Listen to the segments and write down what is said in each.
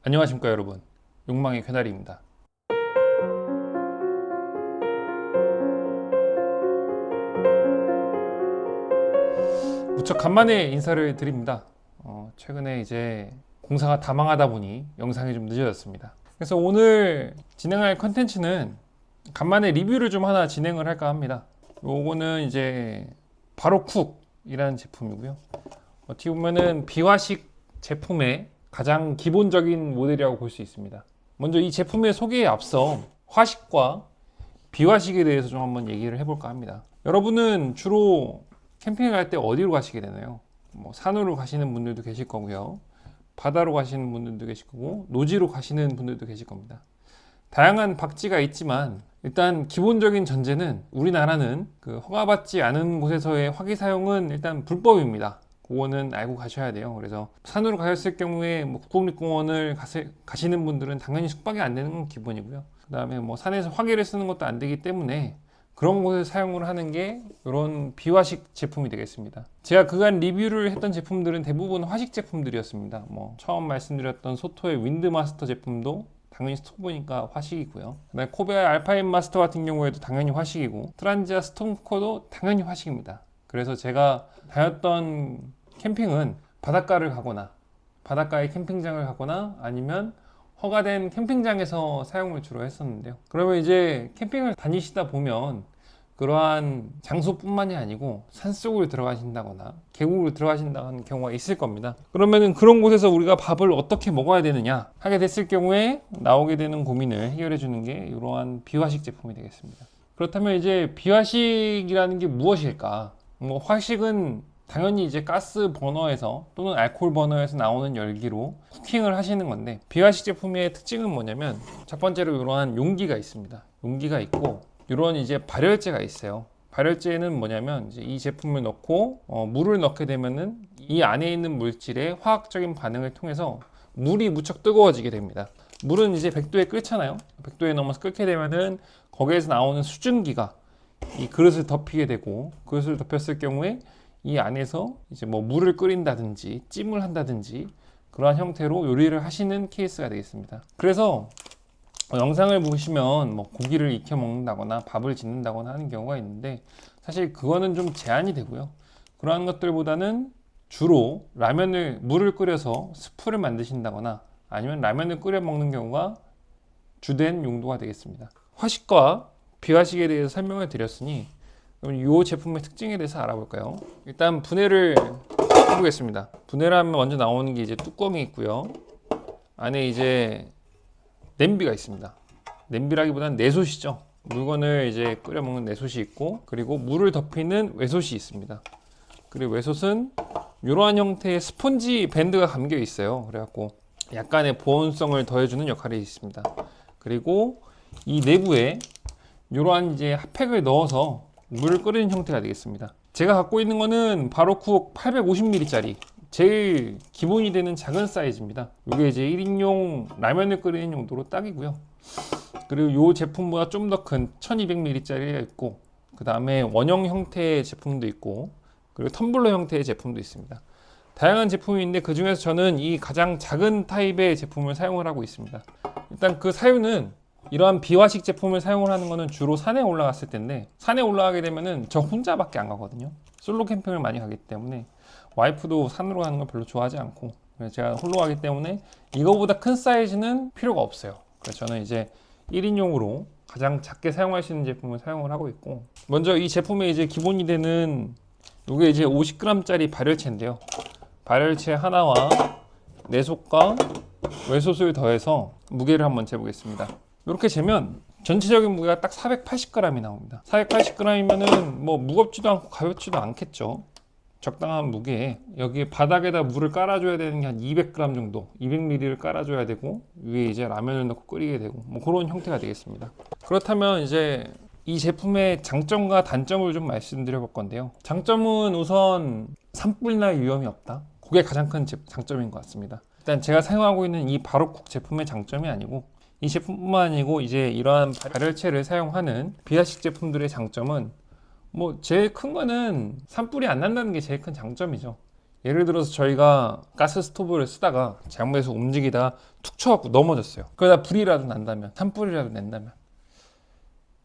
안녕하십니까 여러분, 욕망의 쾌다리입니다. 무척 간만에 인사를 드립니다. 최근에 이제 공사가 다 망하다 보니 영상이 좀 늦어졌습니다. 그래서 오늘 진행할 컨텐츠는 간만에 리뷰를 좀 하나 진행을 할까 합니다. 요거는 이제 바로쿡이라는 제품이고요. 어떻게 보면은 비화식 제품의 가장 기본적인 모델이라고 볼 수 있습니다. 먼저 이 제품의 소개에 앞서 화식과 비화식에 대해서 좀 한번 얘기를 해볼까 합니다. 여러분은 주로 캠핑을 갈 때 어디로 가시게 되나요? 산으로 가시는 분들도 계실 거고요. 바다로 가시는 분들도 계실 거고, 노지로 가시는 분들도 계실 겁니다. 다양한 박지가 있지만 일단 기본적인 전제는 우리나라는 그 허가받지 않은 곳에서의 화기 사용은 일단 불법입니다. 그거는 알고 가셔야 돼요. 그래서 산으로 가셨을 경우에 국립공원을 가시는 분들은 당연히 숙박이 안 되는 건 기본이고요. 그 다음에 산에서 화기를 쓰는 것도 안 되기 때문에 그런 곳에 사용을 하는 게 이런 비화식 제품이 되겠습니다. 제가 그간 리뷰를 했던 제품들은 대부분 화식 제품들이었습니다. 처음 말씀드렸던 소토의 윈드마스터 제품도 당연히 스토브니까 화식이고요. 그다음에 코베아 알파인 마스터 같은 경우에도 당연히 화식이고, 트란지아 스톰코도 당연히 화식입니다. 그래서 제가 다녔던 캠핑은 바닷가를 가거나 바닷가에 캠핑장을 가거나 아니면 허가된 캠핑장에서 사용을 주로 했었는데요. 그러면 이제 캠핑을 다니시다 보면 그러한 장소뿐만이 아니고 산속으로 들어가신다거나 계곡으로 들어가신다는 경우가 있을 겁니다. 그러면은 그런 곳에서 우리가 밥을 어떻게 먹어야 되느냐 하게 됐을 경우에 나오게 되는 고민을 해결해 주는 게 이러한 비화식 제품이 되겠습니다. 그렇다면 이제 비화식이라는 게 무엇일까? 화식은 당연히 이제 가스 버너에서 또는 알코올 버너에서 나오는 열기로 쿠킹을 하시는 건데, 비화식 제품의 특징은 뭐냐면 첫 번째로 이러한 용기가 있습니다. 용기가 있고 이런 이제 발열재가 있어요. 발열재는 뭐냐면 이제 이 제품을 넣고 물을 넣게 되면은 이 안에 있는 물질의 화학적인 반응을 통해서 물이 무척 뜨거워지게 됩니다. 물은 이제 100도에 끓잖아요. 100도에 넘어서 끓게 되면은 거기에서 나오는 수증기가 이 그릇을 덮이게 되고, 그릇을 덮였을 경우에 이 안에서 이제 물을 끓인다든지 찜을 한다든지 그러한 형태로 요리를 하시는 케이스가 되겠습니다. 그래서 영상을 보시면 고기를 익혀 먹는다거나 밥을 짓는다거나 하는 경우가 있는데, 사실 그거는 좀 제한이 되고요. 그러한 것들보다는 주로 물을 끓여서 스프를 만드신다거나 아니면 라면을 끓여 먹는 경우가 주된 용도가 되겠습니다. 화식과 비화식에 대해서 설명을 드렸으니 그럼 이 제품의 특징에 대해서 알아볼까요? 일단 분해를 해보겠습니다. 분해를 하면 먼저 나오는 게 이제 뚜껑이 있고요. 안에 이제 냄비가 있습니다. 냄비라기보다는 내솥이죠. 물건을 이제 끓여 먹는 내솥이 있고, 그리고 물을 덮이는 외솥이 있습니다. 그리고 외솥은 이러한 형태의 스펀지 밴드가 감겨 있어요. 그래갖고 약간의 보온성을 더해주는 역할이 있습니다. 그리고 이 내부에 이러한 이제 핫팩을 넣어서 물을 끓이는 형태가 되겠습니다. 제가 갖고 있는 거는 바로쿡 850ml짜리 제일 기본이 되는 작은 사이즈입니다. 이게 이제 1인용 라면을 끓이는 용도로 딱이고요. 그리고 이 제품보다 좀 더 큰 1200ml짜리가 있고, 그 다음에 원형 형태의 제품도 있고, 그리고 텀블러 형태의 제품도 있습니다. 다양한 제품이 있는데 그 중에서 저는 이 가장 작은 타입의 제품을 사용을 하고 있습니다. 일단 그 사유는 이러한 비화식 제품을 사용을 하는 것은 주로 산에 올라갔을 텐데, 산에 올라가게 되면은 저 혼자밖에 안 가거든요. 솔로 캠핑을 많이 가기 때문에 와이프도 산으로 가는 걸 별로 좋아하지 않고, 그래서 제가 홀로 가기 때문에 이거보다 큰 사이즈는 필요가 없어요. 그래서 저는 이제 1인용으로 가장 작게 사용할 수 있는 제품을 사용을 하고 있고, 먼저 이 제품의 이제 기본이 되는 이게 이제 50g짜리 발열체인데요. 발열체 하나와 내솥과 외솥을 더해서 무게를 한번 재보겠습니다. 이렇게 재면 전체적인 무게가 딱 480g이 나옵니다. 480g이면은 무겁지도 않고 가볍지도 않겠죠. 적당한 무게에 여기 바닥에다 물을 깔아줘야 되는 게 한 200g 정도, 200ml를 깔아줘야 되고, 위에 이제 라면을 넣고 끓이게 되고 그런 형태가 되겠습니다. 그렇다면 이제 이 제품의 장점과 단점을 좀 말씀드려 볼 건데요. 장점은 우선 산불 날 위험이 없다. 그게 가장 큰 장점인 것 같습니다. 일단 제가 사용하고 있는 이 바로쿡 제품의 장점이 아니고, 이 제품뿐만 아니고 이제 이러한 발열체를 사용하는 비화식 제품들의 장점은 제일 큰 거는 산불이 안 난다는 게 제일 큰 장점이죠. 예를 들어서 저희가 가스 스토브를 쓰다가 잘못해서 움직이다가 툭 쳐갖고 넘어졌어요. 그러다 불이라도 난다면, 산불이라도 낸다면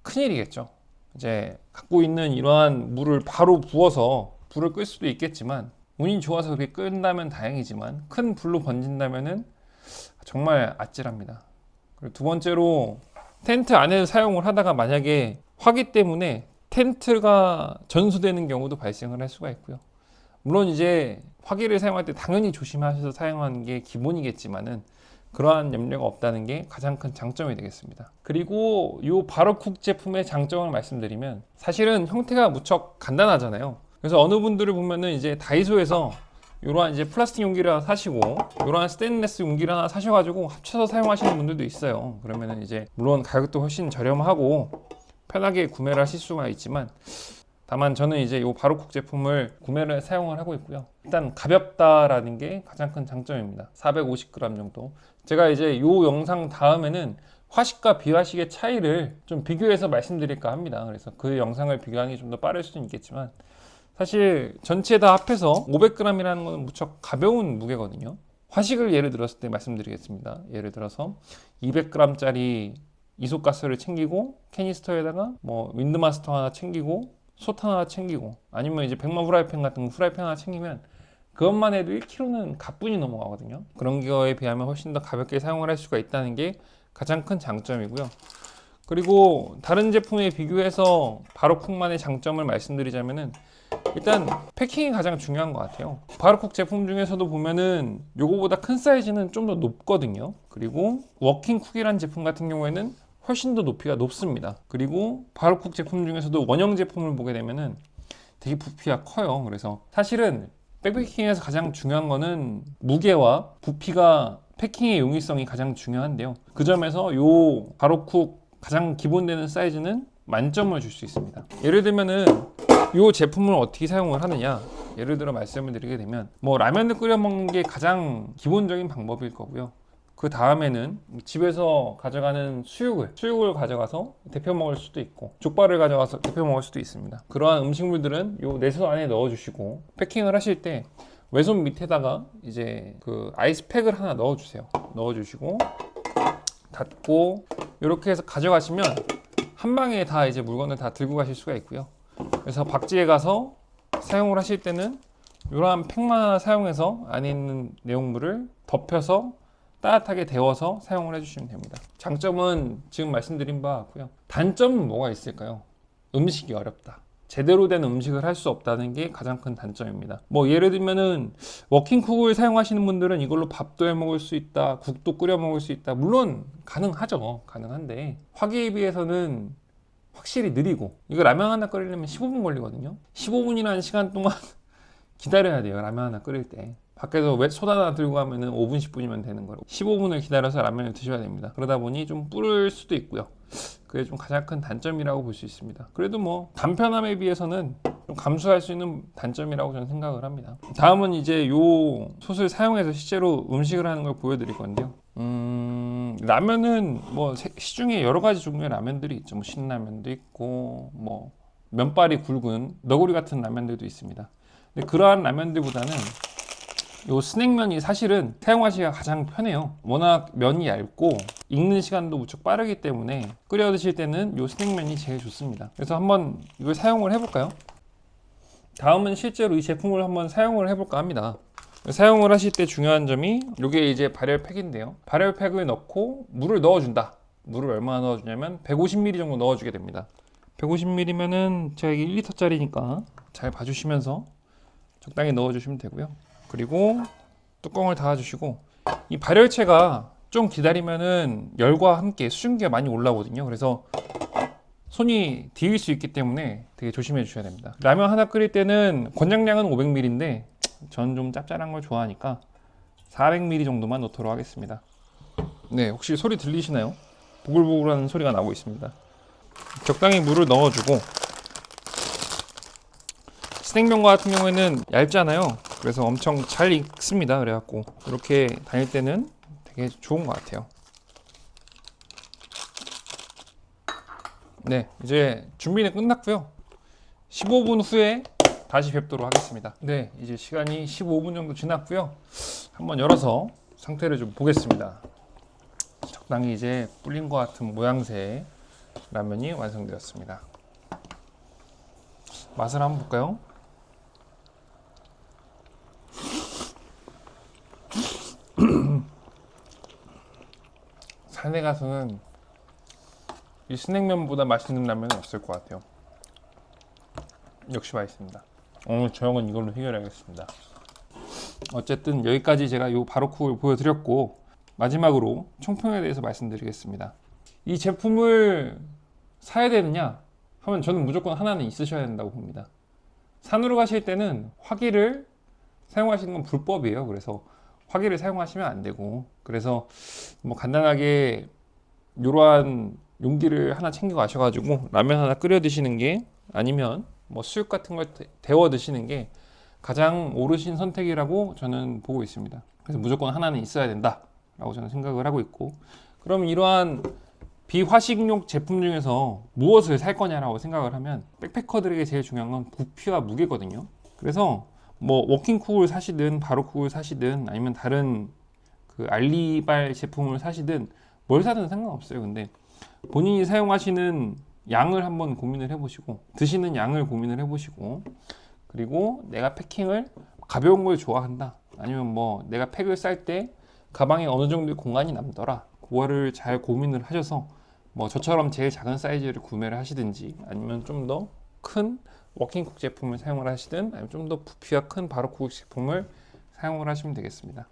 큰일이겠죠. 이제 갖고 있는 이러한 물을 바로 부어서 불을 끌 수도 있겠지만, 운이 좋아서 그렇게 끈다면 다행이지만 큰 불로 번진다면은 정말 아찔합니다. 그리고 두 번째로, 텐트 안에서 사용을 하다가 만약에 화기 때문에 텐트가 전소되는 경우도 발생을 할 수가 있고요. 물론 이제 화기를 사용할 때 당연히 조심하셔서 사용하는 게 기본이겠지만은 그러한 염려가 없다는 게 가장 큰 장점이 되겠습니다. 그리고 이 바로쿡 제품의 장점을 말씀드리면, 사실은 형태가 무척 간단하잖아요. 그래서 어느 분들을 보면은 이제 다이소에서 이러한 이제 플라스틱 용기를 하나 사시고 이러한 스테인리스 용기를 하나 사셔가지고 합쳐서 사용하시는 분들도 있어요. 그러면은 이제 물론 가격도 훨씬 저렴하고 편하게 구매를 하실 수가 있지만, 다만 저는 이제 이 바로쿡 제품을 구매를 사용을 하고 있고요. 일단 가볍다라는 게 가장 큰 장점입니다. 450g 정도. 제가 이제 이 영상 다음에는 화식과 비화식의 차이를 좀 비교해서 말씀드릴까 합니다. 그래서 그 영상을 비교하는 게 좀 더 빠를 수는 있겠지만, 사실 전체 다 합해서 500g이라는 것은 무척 가벼운 무게거든요. 화식을 예를 들었을 때 말씀드리겠습니다. 예를 들어서 200g짜리 이소가스를 챙기고 캐니스터에다가 뭐 윈드마스터 하나 챙기고 솥 하나 챙기고, 아니면 이제 백마 후라이팬 같은 후라이팬 하나 챙기면 그것만 해도 1kg는 가뿐히 넘어가거든요. 그런 거에 비하면 훨씬 더 가볍게 사용을 할 수가 있다는 게 가장 큰 장점이고요. 그리고 다른 제품에 비교해서 바로쿡만의 장점을 말씀드리자면은, 일단 패킹이 가장 중요한 것 같아요. 바로쿡 제품 중에서도 보면은 요거보다 큰 사이즈는 좀 더 높거든요. 그리고 워킹쿡이라는 제품 같은 경우에는 훨씬 더 높이가 높습니다. 그리고 바로쿡 제품 중에서도 원형 제품을 보게 되면은 되게 부피가 커요. 그래서 사실은 백패킹에서 가장 중요한 거는 무게와 부피가, 패킹의 용이성이 가장 중요한데요. 그 점에서 요 바로쿡 가장 기본되는 사이즈는 만점을 줄 수 있습니다. 예를 들면은 이 제품을 어떻게 사용을 하느냐, 예를 들어 말씀을 드리게 되면 뭐 라면을 끓여 먹는 게 가장 기본적인 방법일 거고요. 그 다음에는 집에서 가져가는 수육을 가져가서 데펴 먹을 수도 있고, 족발을 가져가서 데펴 먹을 수도 있습니다. 그러한 음식물들은 요 내수 안에 넣어 주시고, 패킹을 하실 때 외손 밑에다가 이제 그 아이스팩을 하나 넣어 주세요. 넣어 주시고 닫고 이렇게 해서 가져가시면 한 방에 다 이제 물건을 다 들고 가실 수가 있고요. 그래서 박지에 가서 사용을 하실 때는 이러한 팩만 하나 사용해서 안에 있는 내용물을 덮여서 따뜻하게 데워서 사용을 해주시면 됩니다. 장점은 지금 말씀드린 바와 같고요. 단점은 뭐가 있을까요? 음식이 어렵다. 제대로 된 음식을 할 수 없다는 게 가장 큰 단점입니다. 뭐 예를 들면은 워킹쿡을 사용하시는 분들은 이걸로 밥도 해 먹을 수 있다, 국도 끓여 먹을 수 있다. 물론 가능하죠. 가능한데 화기에 비해서는 확실히 느리고, 이거 라면 하나 끓이려면 15분 걸리거든요. 15분이라는 시간 동안 기다려야 돼요. 라면 하나 끓일 때. 밖에서 솥 하나 들고 가면은 5분, 10분이면 되는 거로 15분을 기다려서 라면을 드셔야 됩니다. 그러다 보니 좀 불을 수도 있고요. 그게 좀 가장 큰 단점이라고 볼 수 있습니다. 그래도 뭐 간편함에 비해서는 좀 감수할 수 있는 단점이라고 저는 생각을 합니다. 다음은 이제 요 솥을 사용해서 실제로 음식을 하는 걸 보여드릴 건데요. 라면은 뭐 시중에 여러 가지 종류의 라면들이 있죠. 뭐 신라면도 있고, 뭐 면발이 굵은 너구리 같은 라면들도 있습니다. 근데 그러한 라면들보다는 요 스낵면이 사실은 사용하시기가 가장 편해요. 워낙 면이 얇고 익는 시간도 무척 빠르기 때문에 끓여 드실 때는 요 스낵면이 제일 좋습니다. 그래서 한번 이걸 사용을 해볼까요? 다음은 실제로 이 제품을 한번 사용을 해볼까 합니다. 사용을 하실 때 중요한 점이 이게 이제 발열팩인데요. 발열팩을 넣고 물을 넣어준다. 물을 얼마나 넣어주냐면 150ml 정도 넣어주게 됩니다. 150ml면은 제가 이게 1리터짜리니까 잘 봐주시면서 적당히 넣어주시면 되고요. 그리고 뚜껑을 닫아주시고, 이 발열체가 좀 기다리면은 열과 함께 수증기가 많이 올라오거든요. 그래서 손이 디일 수 있기 때문에 되게 조심해 주셔야 됩니다. 라면 하나 끓일 때는 권장량은 500ml인데 저는 좀 짭짤한 걸 좋아하니까 400ml 정도만 넣도록 하겠습니다. 네, 혹시 소리 들리시나요? 보글보글하는 소리가 나고 있습니다. 적당히 물을 넣어주고, 스낵면 같은 경우에는 얇잖아요. 그래서 엄청 잘 익습니다. 그래갖고 이렇게 다닐 때는 되게 좋은 것 같아요. 네, 이제 준비는 끝났고요. 15분 후에 다시 뵙도록 하겠습니다. 네, 이제 시간이 15분 정도 지났고요. 한번 열어서 상태를 좀 보겠습니다. 적당히 이제 불린 것 같은 모양새의 라면이 완성되었습니다. 맛을 한번 볼까요? 산에 가서는 이 스낵면보다 맛있는 라면은 없을 것 같아요. 역시 맛있습니다. 오늘 저녁은 이걸로 해결하겠습니다. 어쨌든 여기까지 제가 이 바로쿡을 보여드렸고, 마지막으로 총평에 대해서 말씀드리겠습니다. 이 제품을 사야 되느냐 하면 저는 무조건 하나는 있으셔야 된다고 봅니다. 산으로 가실 때는 화기를 사용하시는 건 불법이에요. 그래서 화기를 사용하시면 안 되고, 그래서 뭐 간단하게 이러한 용기를 하나 챙겨 가셔가지고 라면 하나 끓여 드시는 게, 아니면 뭐 수육 같은 걸 데워 드시는 게 가장 옳으신 선택이라고 저는 보고 있습니다. 그래서 무조건 하나는 있어야 된다라고 저는 생각을 하고 있고, 그럼 이러한 비화식용 제품 중에서 무엇을 살 거냐라고 생각을 하면, 백패커들에게 제일 중요한 건 부피와 무게거든요. 그래서 뭐 워킹쿡을 사시든 바로쿡을 사시든 아니면 다른 그 알리발 제품을 사시든 뭘 사든 상관없어요. 근데 본인이 사용하시는 양을 한번 고민을 해보시고, 드시는 양을 고민을 해보시고, 그리고 내가 패킹을 가벼운 걸 좋아한다, 아니면 뭐 내가 팩을 쌀 때 가방에 어느 정도의 공간이 남더라, 그거를 잘 고민을 하셔서 뭐 저처럼 제일 작은 사이즈를 구매를 하시든지, 아니면 좀 더 큰 워킹쿡 제품을 사용을 하시든, 아니면 좀 더 부피가 큰 바로쿡 제품을 사용을 하시면 되겠습니다.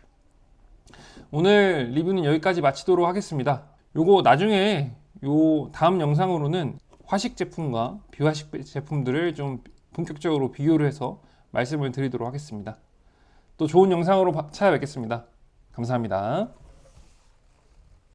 오늘 리뷰는 여기까지 마치도록 하겠습니다. 요거 나중에 요 다음 영상으로는 화식 제품과 비화식 제품들을 좀 본격적으로 비교를 해서 말씀을 드리도록 하겠습니다. 또 좋은 영상으로 찾아뵙겠습니다. 감사합니다.